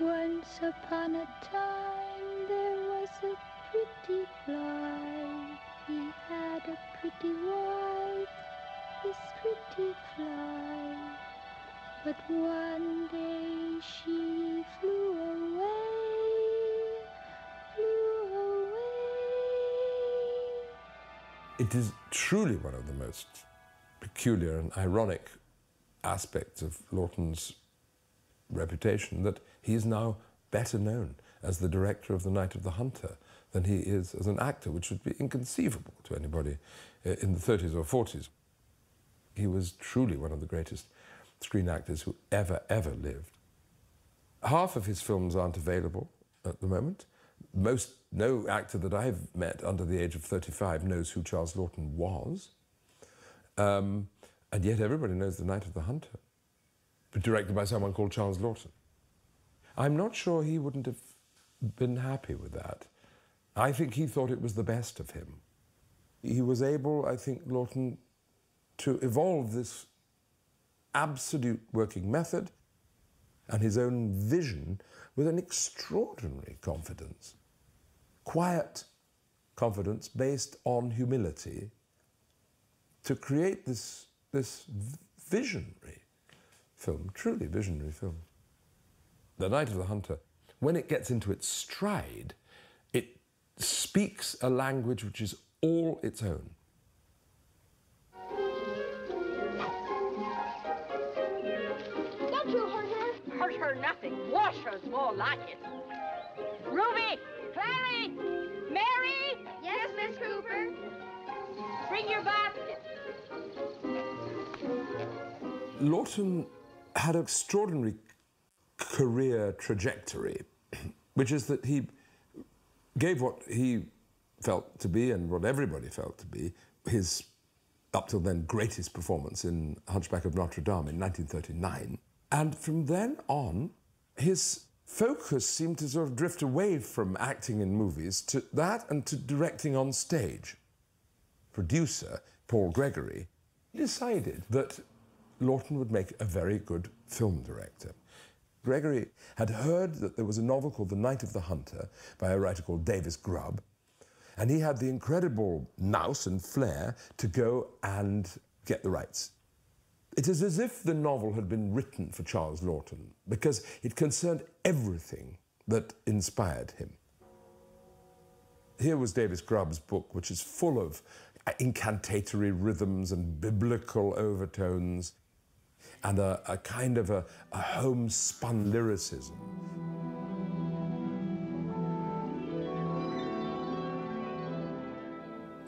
Once upon a time there was a pretty fly. He had a pretty wife, this pretty fly. But one day she flew away, flew away. It is truly one of the most peculiar and ironic aspects of Laughton's reputation that he is now better known as the director of The Night of the Hunter than he is as an actor, which would be inconceivable to anybody in the 30s or 40s. He was truly one of the greatest screen actors who ever lived. Half of his films aren't available at the moment. No actor that I've met under the age of 35 knows who Charles Laughton was. And yet everybody knows The Night of the Hunter, directed by someone called Charles Laughton. I'm not sure he wouldn't have been happy with that. I think he thought it was the best of him. He was able, I think, Laughton, to evolve this absolute working method and his own vision with an extraordinary confidence. Quiet confidence based on humility to create this visionary film, truly visionary film. The Night of the Hunter, when it gets into its stride, it speaks a language which is all its own. Don't you hurt her? Hurt her nothing. Wash her's more like it. Ruby! Clary! Mary! Yes, Miss Cooper? Bring your basket. Laughton had an extraordinary career trajectory, which is that he gave what he felt to be, and what everybody felt to be, his, up till then, greatest performance in Hunchback of Notre Dame in 1939. And from then on, his focus seemed to sort of drift away from acting in movies to that and to directing on stage. Producer Paul Gregory decided that Laughton would make a very good film director. Gregory had heard that there was a novel called The Night of the Hunter by a writer called Davis Grubb, and he had the incredible nous and flair to go and get the rights. It is as if the novel had been written for Charles Laughton, because it concerned everything that inspired him. Here was Davis Grubb's book, which is full of incantatory rhythms and biblical overtones, and a kind of a homespun lyricism.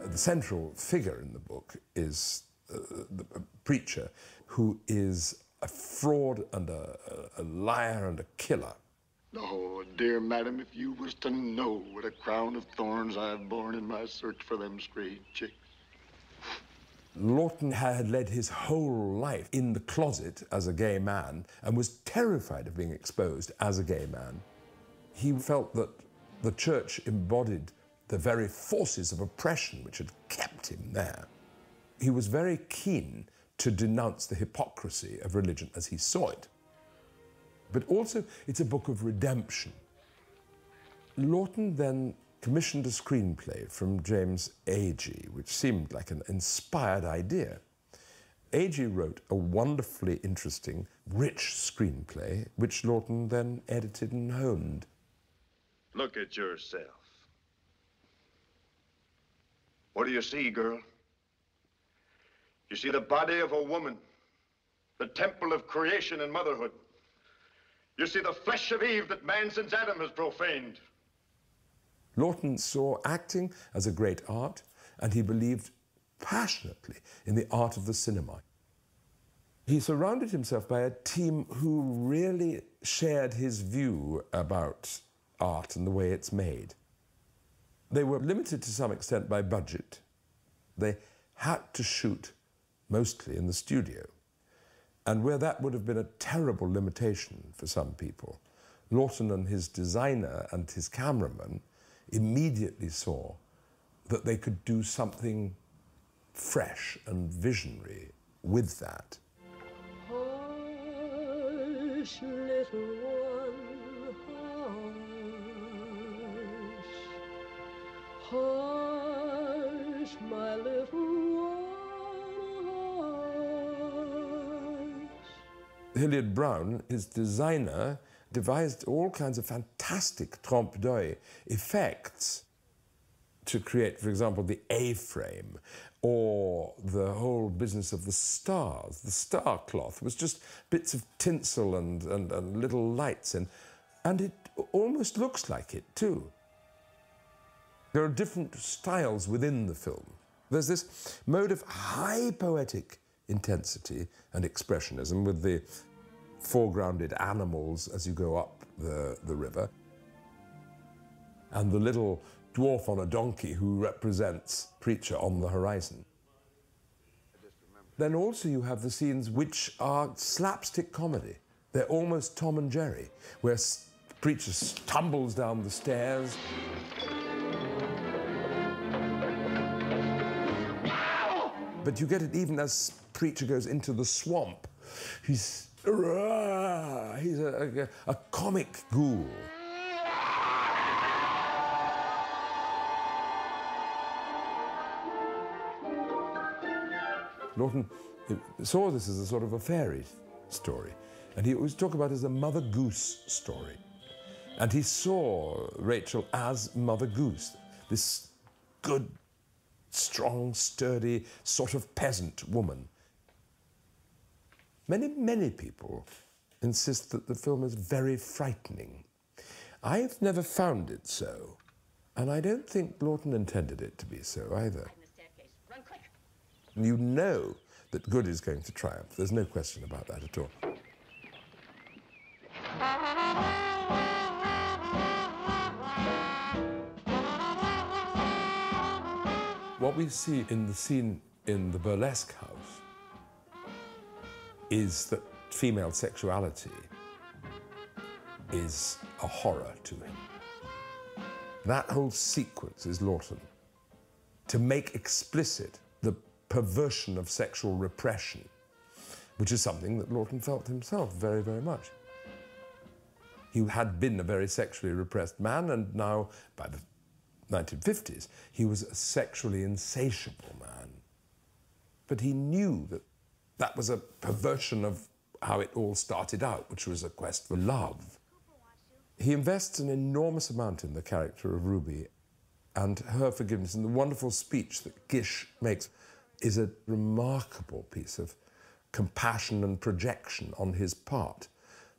The central figure in the book is the preacher, who is a fraud and a liar and a killer. Oh, dear madam, if you was to know what a crown of thorns I've borne in my search for them strayed chicks. Laughton had led his whole life in the closet as a gay man and was terrified of being exposed as a gay man. He felt that the church embodied the very forces of oppression which had kept him there. He was very keen to denounce the hypocrisy of religion as he saw it. But also, it's a book of redemption. Laughton then commissioned a screenplay from James Agee, which seemed like an inspired idea. Agee wrote a wonderfully interesting, rich screenplay, which Laughton then edited and honed. Look at yourself. What do you see, girl? You see the body of a woman, the temple of creation and motherhood. You see the flesh of Eve that man since Adam has profaned. Laughton saw acting as a great art, and he believed passionately in the art of the cinema. He surrounded himself by a team who really shared his view about art and the way it's made. They were limited to some extent by budget. They had to shoot mostly in the studio. And where that would have been a terrible limitation for some people, Laughton and his designer and his cameraman immediately saw that they could do something fresh and visionary with that. Hush, little one, Hush, my little one, hush. Hilliard Brown, his designer, devised all kinds of fantastic trompe-l'oeil effects to create, for example, the A-frame, or the whole business of the stars. The star cloth was just bits of tinsel and little lights, and it almost looks like it, too. There are different styles within the film. There's this mode of high poetic intensity and expressionism with the foregrounded animals as you go up the river, and the little dwarf on a donkey who represents Preacher on the horizon. Then also you have the scenes which are slapstick comedy. They're almost Tom and Jerry, where Preacher tumbles down the stairs. But you get it even as Preacher goes into the swamp. He's a comic ghoul. Laughton saw this as a sort of a fairy story, and he always talked about it as a Mother Goose story. And he saw Rachel as Mother Goose, this good, strong, sturdy, sort of peasant woman. Many people insist that the film is very frightening. I've never found it so, and I don't think Laughton intended it to be so either. You know that good is going to triumph. There's no question about that at all. What we see in the scene in the burlesque house is that female sexuality is a horror to him. That whole sequence is Laughton. To make explicit the perversion of sexual repression, which is something that Laughton felt himself very, very much. He had been a very sexually repressed man, and now, by the 1950s, he was a sexually insatiable man. But he knew that that was a perversion of how it all started out, which was a quest for love. He invests an enormous amount in the character of Ruby and her forgiveness, and the wonderful speech that Gish makes is a remarkable piece of compassion and projection on his part.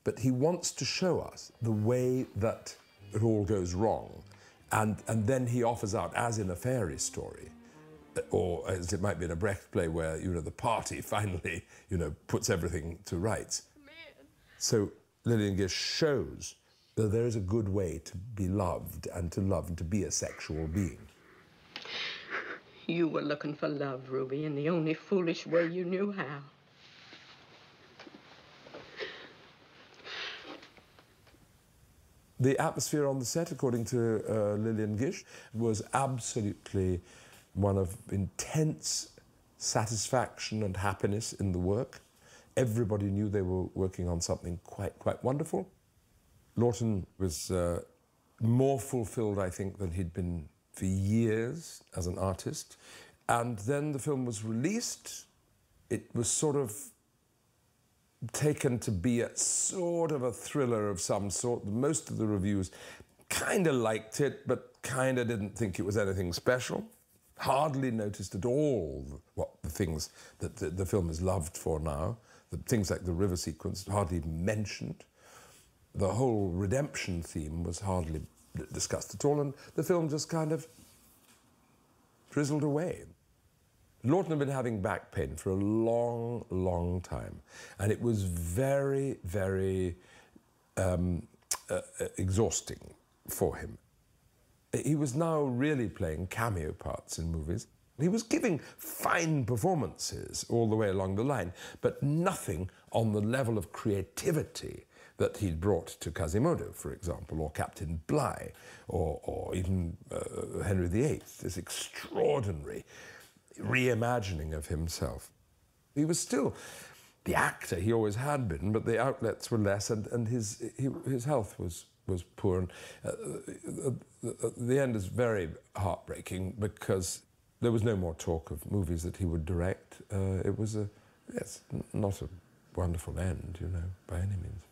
But he wants to show us the way that it all goes wrong, and then he offers out, as in a fairy story, or as it might be in a Brecht play, where, you know, the party finally, you know, puts everything to rights. So Lillian Gish shows that there is a good way to be loved and to be a sexual being. You were looking for love, Ruby, in the only foolish way you knew how. The atmosphere on the set, according to Lillian Gish, was absolutely one of intense satisfaction and happiness in the work. Everybody knew they were working on something quite wonderful. Laughton was more fulfilled, I think, than he'd been for years as an artist. And then the film was released. It was sort of taken to be a sort of a thriller of some sort. Most of the reviews kind of liked it, but kind of didn't think it was anything special. Hardly noticed at all what the things that the film is loved for now. The things like the river sequence, hardly even mentioned. The whole redemption theme was hardly discussed at all, and the film just kind of drizzled away. Laughton had been having back pain for a long time, and it was very, very exhausting for him. He was now really playing cameo parts in movies. He was giving fine performances all the way along the line, but nothing on the level of creativity that he'd brought to Quasimodo, for example, or Captain Bligh, or even Henry VIII, this extraordinary reimagining of himself. He was still the actor he always had been, but the outlets were less, and his health was was poor. And the end is very heartbreaking because there was no more talk of movies that he would direct. It was not a wonderful end, you know, by any means.